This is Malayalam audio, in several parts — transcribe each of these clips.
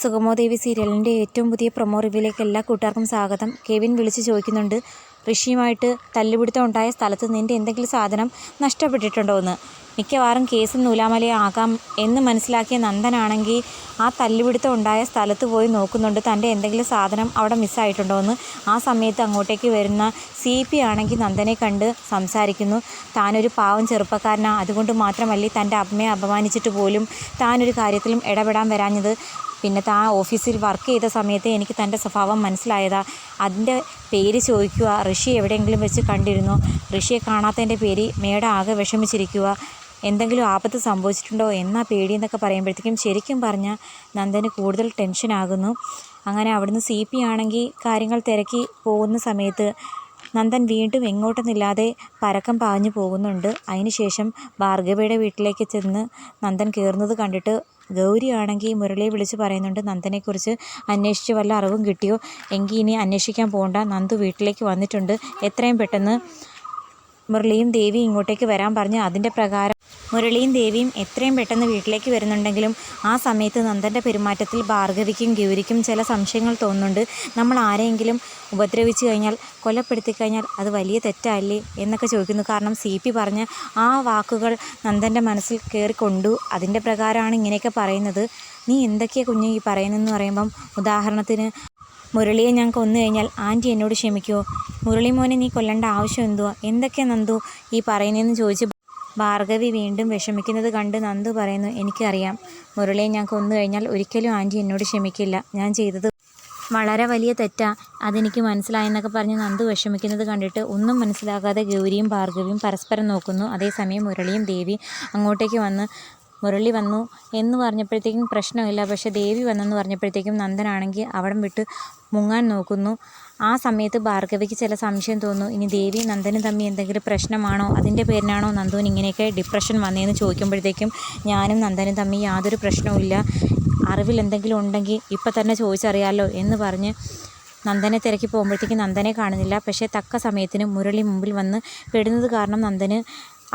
സുഗമോ ദേവി സീരിയലിൻ്റെ ഏറ്റവും പുതിയ പ്രൊമോ റിവ്യൂയിലേക്ക് എല്ലാ കൂട്ടുകാർക്കും സ്വാഗതം. കെവിൻ വിളിച്ച് ചോദിക്കുന്നുണ്ട്, ഋഷിയുമായിട്ട് തല്ലുപിടുത്തം ഉണ്ടായ സ്ഥലത്ത് നിൻ്റെ എന്തെങ്കിലും സാധനം നഷ്ടപ്പെട്ടിട്ടുണ്ടോ എന്ന്. മിക്കവാറും കേസ് നൂലാമലയാകാം എന്ന് മനസ്സിലാക്കിയ നന്ദനാണെങ്കിൽ ആ തല്ലുപിടുത്തം ഉണ്ടായ സ്ഥലത്ത് പോയി നോക്കുന്നുണ്ട്, തൻ്റെ എന്തെങ്കിലും സാധനം അവിടെ മിസ്സായിട്ടുണ്ടോ എന്ന്. ആ സമയത്ത് അങ്ങോട്ടേക്ക് വരുന്ന CP ആണെങ്കിൽ നന്ദനെ കണ്ട് സംസാരിക്കുന്നു. താനൊരു പാവം ചെറുപ്പക്കാരനാണ്, അതുകൊണ്ട് മാത്രമല്ലേ തൻ്റെ അമ്മയെ അപമാനിച്ചിട്ട് പോലും താനൊരു കാര്യത്തിലും ഇടപെടാൻ വരാഞ്ഞത്. പിന്നെ താൻ ഓഫീസിൽ വർക്ക് ചെയ്ത സമയത്ത് എനിക്ക് തൻ്റെ സ്വഭാവം മനസ്സിലായതാ. അതിൻ്റെ പേര് ചോദിക്കുക, ഋഷി എവിടെയെങ്കിലും വെച്ച് കണ്ടിരുന്നോ? ഋഷിയെ കാണാത്തതിൻ്റെ പേര് മേഡം ആകെ വിഷമിച്ചിരിക്കുക. എന്തെങ്കിലും ആപത്ത് സംഭവിച്ചിട്ടുണ്ടോ എന്നാ പേടിയെന്നൊക്കെ പറയുമ്പോഴത്തേക്കും ശരിക്കും പറഞ്ഞാൽ നന്ദന് കൂടുതൽ ടെൻഷനാകുന്നു. അങ്ങനെ അവിടുന്ന് CP ആണെങ്കിൽ കാര്യങ്ങൾ തിരക്കി പോകുന്ന സമയത്ത് നന്ദൻ വീണ്ടും എങ്ങോട്ടെന്നില്ലാതെ പരക്കം പാഞ്ഞു പോകുന്നുണ്ട്. അതിനുശേഷം ഭാർഗവിയുടെ വീട്ടിലേക്ക് ചെന്ന് നന്ദൻ കയറുന്നത് കണ്ടിട്ട് ഗൗരി ആണെങ്കിൽ മുരളിയെ വിളിച്ച് പറയുന്നുണ്ട്, നന്ദനെക്കുറിച്ച് അന്വേഷിച്ച് വല്ല അറിവും കിട്ടിയോ? എങ്കിൽ ഇനി അന്വേഷിക്കാൻ പോകണ്ട, നന്ദു വീട്ടിലേക്ക് വന്നിട്ടുണ്ട്. എത്രയും പെട്ടെന്ന് മുരളിയും ദേവിയും ഇങ്ങോട്ടേക്ക് വരാൻ പറഞ്ഞ് അതിൻ്റെ പ്രകാരം മുരളിയും ദേവിയും എത്രയും പെട്ടെന്ന് വീട്ടിലേക്ക് വരുന്നുണ്ടെങ്കിലും ആ സമയത്ത് നന്ദൻ്റെ പെരുമാറ്റത്തിൽ ഭാർഗവിക്കും ഗൗരിക്കും ചില സംശയങ്ങൾ തോന്നുന്നുണ്ട്. നമ്മൾ ആരെയെങ്കിലും ഉപദ്രവിച്ചു കഴിഞ്ഞാൽ, കൊലപ്പെടുത്തി കഴിഞ്ഞാൽ അത് വലിയ തെറ്റല്ലേ എന്നൊക്കെ ചോദിക്കുന്നു. കാരണം CP പറഞ്ഞ ആ വാക്കുകൾ നന്ദൻ്റെ മനസ്സിൽ കയറിക്കൊണ്ടു. അതിൻ്റെ പ്രകാരമാണ് ഇങ്ങനെയൊക്കെ പറയുന്നത്. നീ എന്തൊക്കെയാണ് കുഞ്ഞ് ഈ പറയുന്നതെന്ന് പറയുമ്പം, ഉദാഹരണത്തിന് മുരളിയെ ഞാൻ കൊന്നു കഴിഞ്ഞാൽ ആൻറ്റി എന്നോട് ക്ഷമിക്കുമോ? മുരളി മോനെ നീ കൊല്ലേണ്ട ആവശ്യം എന്തുവാ? എന്തൊക്കെയാണ് നന്ദു ഈ പറയുന്നതെന്ന് ചോദിച്ച് ഭാർഗവി വീണ്ടും വിഷമിക്കുന്നത് കണ്ട് നന്ദു പറയുന്നു, എനിക്കറിയാം, മുരളിയെ ഞാൻ കൊന്നു കഴിഞ്ഞാൽ ഒരിക്കലും ആൻറ്റി എന്നോട് ക്ഷമിക്കില്ല. ഞാൻ ചെയ്തത് വളരെ വലിയ തെറ്റാ, അതെനിക്ക് മനസ്സിലായെന്നൊക്കെ പറഞ്ഞ് നന്ദു വിഷമിക്കുന്നത് കണ്ടിട്ട് ഒന്നും മനസ്സിലാകാതെ ഗൗരിയും ഭാർഗവിയും പരസ്പരം നോക്കുന്നു. അതേസമയം മുരളിയും ദേവി അങ്ങോട്ടേക്ക് വന്ന്, മുരളി വന്നു എന്ന് പറഞ്ഞപ്പോഴത്തേക്കും പ്രശ്നമില്ല, പക്ഷേ ദേവി വന്നെന്ന് പറഞ്ഞപ്പോഴത്തേക്കും നന്ദനാണെങ്കിൽ അവിടം വിട്ട് മുങ്ങാൻ നോക്കുന്നു. ആ സമയത്ത് ഭാർഗവിക്ക് ചില സംശയം തോന്നുന്നു. ഇനി ദേവി നന്ദനും തമ്മിൽ എന്തെങ്കിലും പ്രശ്നമാണോ, അതിൻ്റെ പേരിനാണോ നന്ദുവിന് ഇങ്ങനെയൊക്കെ ഡിപ്രഷൻ വന്നതെന്ന് ചോദിക്കുമ്പോഴത്തേക്കും, ഞാനും നന്ദനും തമ്മിൽ യാതൊരു പ്രശ്നവുമില്ല, അറിവിൽ എന്തെങ്കിലും ഉണ്ടെങ്കിൽ ഇപ്പം തന്നെ ചോദിച്ചറിയാമല്ലോ എന്ന് പറഞ്ഞ് നന്ദനെ തിരക്കി പോകുമ്പോഴത്തേക്കും നന്ദനെ കാണുന്നില്ല. പക്ഷേ തക്ക സമയത്തിന് മുരളി മുമ്പിൽ വന്ന് പെടുന്നത് കാരണം നന്ദന്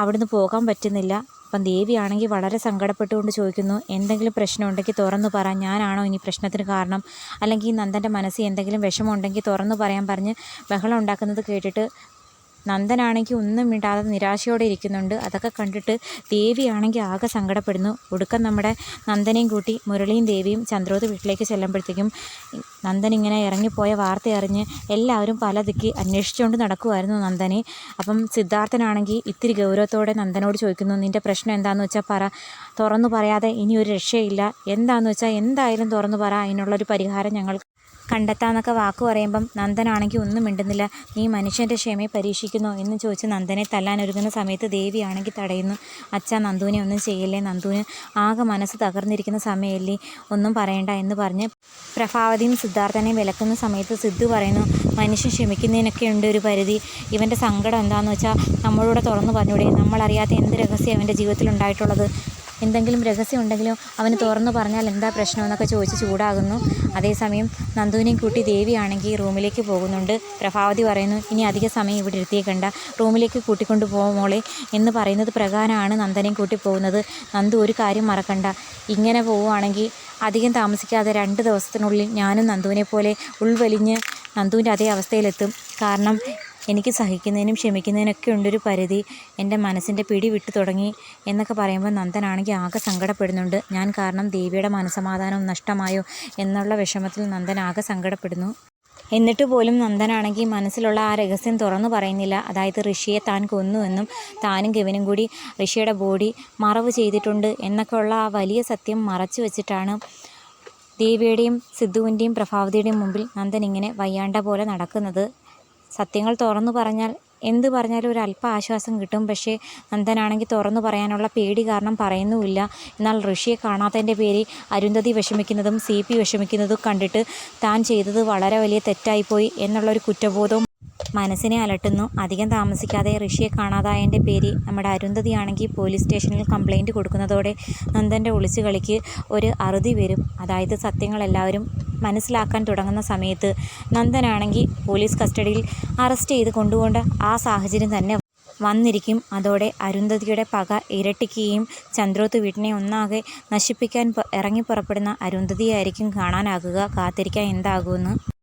അവിടുന്ന് പോകാൻ പറ്റുന്നില്ല. അപ്പം ദേവിയാണെങ്കിൽ വളരെ സങ്കടപ്പെട്ടുകൊണ്ട് ചോദിക്കുന്നു, എന്തെങ്കിലും പ്രശ്നമുണ്ടെങ്കിൽ തുറന്നു പറ, ഞാനാണോ ഇനി പ്രശ്നത്തിന് കാരണം? അല്ലെങ്കിൽ നന്ദൻ്റെ മനസ്സിൽ എന്തെങ്കിലും വിഷമമുണ്ടെങ്കിൽ തുറന്നു പറയാൻ പറഞ്ഞ് ബഹളം ഉണ്ടാക്കുന്നത് കേട്ടിട്ട് നന്ദനാണെങ്കിൽ ഒന്നും മിണ്ടാതെ നിരാശയോടെ ഇരിക്കുന്നുണ്ട്. അതൊക്കെ കണ്ടിട്ട് ദേവിയാണെങ്കിൽ ആകെ സങ്കടപ്പെടുന്നു. ഒടുക്കം നമ്മുടെ നന്ദനെയും കൂട്ടി മുരളിയും ദേവിയും ചന്ദ്രോത്ത് വീട്ടിലേക്ക് ചെല്ലുമ്പോഴത്തേക്കും നന്ദൻ ഇങ്ങനെ ഇറങ്ങിപ്പോയ വാർത്ത അറിഞ്ഞ് എല്ലാവരും പല ദിക്കി അന്വേഷിച്ചുകൊണ്ട് നടക്കുമായിരുന്നു നന്ദനെ. അപ്പം സിദ്ധാർത്ഥനാണെങ്കിൽ ഇത്തിരി ഗൗരവത്തോടെ നന്ദനോട് ചോദിക്കുന്നു, നിൻ്റെ പ്രശ്നം എന്താണെന്ന് വെച്ചാൽ പറ, തുറന്നു പറയാതെ ഇനി ഒരു രക്ഷയില്ല, എന്താണെന്ന് വെച്ചാൽ എന്തായാലും തുറന്നു പറ, അതിനുള്ളൊരു പരിഹാരം ഞങ്ങൾ കണ്ടെത്താമെന്നൊക്കെ വാക്ക് പറയുമ്പം നന്ദനാണെങ്കിൽ ഒന്നും മിണ്ടുന്നില്ല. നീ മനുഷ്യൻ്റെ ക്ഷമയെ പരീക്ഷിക്കുന്നോ എന്ന് ചോദിച്ച് നന്ദനെ തല്ലാനൊരുങ്ങുന്ന സമയത്ത് ദേവിയാണെങ്കിൽ തടയുന്നു. അച്ഛാ, നന്ദുവിനെ ഒന്നും ചെയ്യല്ലേ, നന്ദുവിന് ആകെ മനസ്സ് തകർന്നിരിക്കുന്ന സമയമല്ലേ, ഒന്നും പറയണ്ട എന്ന് പറഞ്ഞ് പ്രഭാവതിയും സിദ്ധാർത്ഥനെയും വിലക്കുന്ന സമയത്ത് സിദ്ധു പറയുന്നു, മനുഷ്യൻ ക്ഷമിക്കുന്നതിനൊക്കെ ഉണ്ട് ഒരു പരിധി, ഇവൻ്റെ സങ്കടം എന്താണെന്ന് വെച്ചാൽ നമ്മളോട് തുറന്നു പറഞ്ഞൂടെ, നമ്മളറിയാത്ത എന്ത് രഹസ്യം അവൻ്റെ ജീവിതത്തിൽ ഉണ്ടായിട്ടുള്ളത്, എന്തെങ്കിലും രഹസ്യം ഉണ്ടെങ്കിലും അവന് തുറന്നു പറഞ്ഞാൽ എന്താ പ്രശ്നമെന്നൊക്കെ ചോദിച്ച് ചൂടാകുന്നു. അതേസമയം നന്ദുവിനെയും കൂട്ടി ദേവിയാണെങ്കിൽ റൂമിലേക്ക് പോകുന്നുണ്ട്. പ്രഭാവതി പറയുന്നു, ഇനി അധിക സമയം ഇവിടെ ഇരുത്തിയേക്കണ്ട, റൂമിലേക്ക് കൂട്ടിക്കൊണ്ട് പോകും മോളെ എന്ന് പറയുന്നത് പ്രകാരമാണ് നന്ദനെയും കൂട്ടി പോകുന്നത്. നന്ദു ഒരു കാര്യം മറക്കണ്ട, ഇങ്ങനെ പോവുകയാണെങ്കിൽ അധികം താമസിക്കാതെ 2 ദിവസത്തിനുള്ളിൽ ഞാനും നന്ദുവിനെ പോലെ ഉൾവലിഞ്ഞ് നന്ദുവിൻ്റെ അതേ അവസ്ഥയിലെത്തും. കാരണം എനിക്ക് സഹിക്കുന്നതിനും ക്ഷമിക്കുന്നതിനൊക്കെ ഉണ്ടൊരു പരിധി, എൻ്റെ മനസ്സിൻ്റെ പിടി വിട്ടു തുടങ്ങി എന്നൊക്കെ പറയുമ്പോൾ നന്ദനാണെങ്കിൽ ആകെ സങ്കടപ്പെടുന്നുണ്ട്. ഞാൻ കാരണം ദേവിയുടെ മനസ്സമാധാനം നഷ്ടമായോ എന്നുള്ള വിഷമത്തിൽ നന്ദൻ ആകെ സങ്കടപ്പെടുന്നു. എന്നിട്ട് പോലും നന്ദനാണെങ്കിൽ മനസ്സിലുള്ള ആ രഹസ്യം തുറന്നു പറയുന്നില്ല. അതായത് ഋഷിയെ താൻ കൊന്നുവെന്നും താനും കെവിനും കൂടി ഋഷിയുടെ ബോഡി മറവ് ചെയ്തിട്ടുണ്ട് എന്നൊക്കെയുള്ള ആ വലിയ സത്യം മറച്ചു വെച്ചിട്ടാണ് ദേവിയുടെയും സിദ്ധുവിൻ്റെയും പ്രഭാവതിയുടെയും മുമ്പിൽ നന്ദൻ ഇങ്ങനെ വയ്യാണ്ട പോലെ നടക്കുന്നത്. സത്യങ്ങൾ തുറന്നു പറഞ്ഞാൽ എന്ത് പറഞ്ഞാലും ഒരു അല്പ ആശ്വാസം കിട്ടും. പക്ഷേ നന്ദനാണെങ്കിൽ തുറന്നു പറയാനുള്ള പേടി കാരണം പറയുന്നുമില്ല. എന്നാൽ ഋഷിയെ കാണാത്തതിൻ്റെ പേരിൽ അരുന്ധതി വിഷമിക്കുന്നതും CP വിഷമിക്കുന്നതും കണ്ടിട്ട് താൻ ചെയ്തത് വളരെ വലിയ തെറ്റായിപ്പോയി എന്നുള്ളൊരു കുറ്റബോധവും മനസ്സിനെ അലട്ടുന്നു. അധികം താമസിക്കാതെ ഋഷിയെ കാണാതായതിൻ്റെ പേരിൽ നമ്മുടെ അരുന്ധതിയാണെങ്കിൽ പോലീസ് സ്റ്റേഷനിൽ കംപ്ലൈൻറ്റ് കൊടുക്കുന്നതോടെ നന്ദൻ്റെ ഒളിച്ചു കളിക്ക് ഒരു അറുതി വരും. അതായത് സത്യങ്ങളെല്ലാവരും മനസ്സിലാക്കാൻ തുടങ്ങുന്ന സമയത്ത് നന്ദനാണെങ്കിൽ പോലീസ് കസ്റ്റഡിയിൽ അറസ്റ്റ് ചെയ്ത് കൊണ്ടുപോകേണ്ട ആ സാഹചര്യം തന്നെ വന്നിരിക്കും. അതോടെ അരുന്ധതിയുടെ പക ഇരട്ടിക്കുകയും ചന്ദ്രോത്ത് വീട്ടിനെ ഒന്നാകെ നശിപ്പിക്കാൻ ഇറങ്ങിപ്പുറപ്പെടുന്ന അരുന്ധതിയായിരിക്കും കാണാനാകുക. കാത്തിരിക്കാൻ എന്താകുമെന്ന്.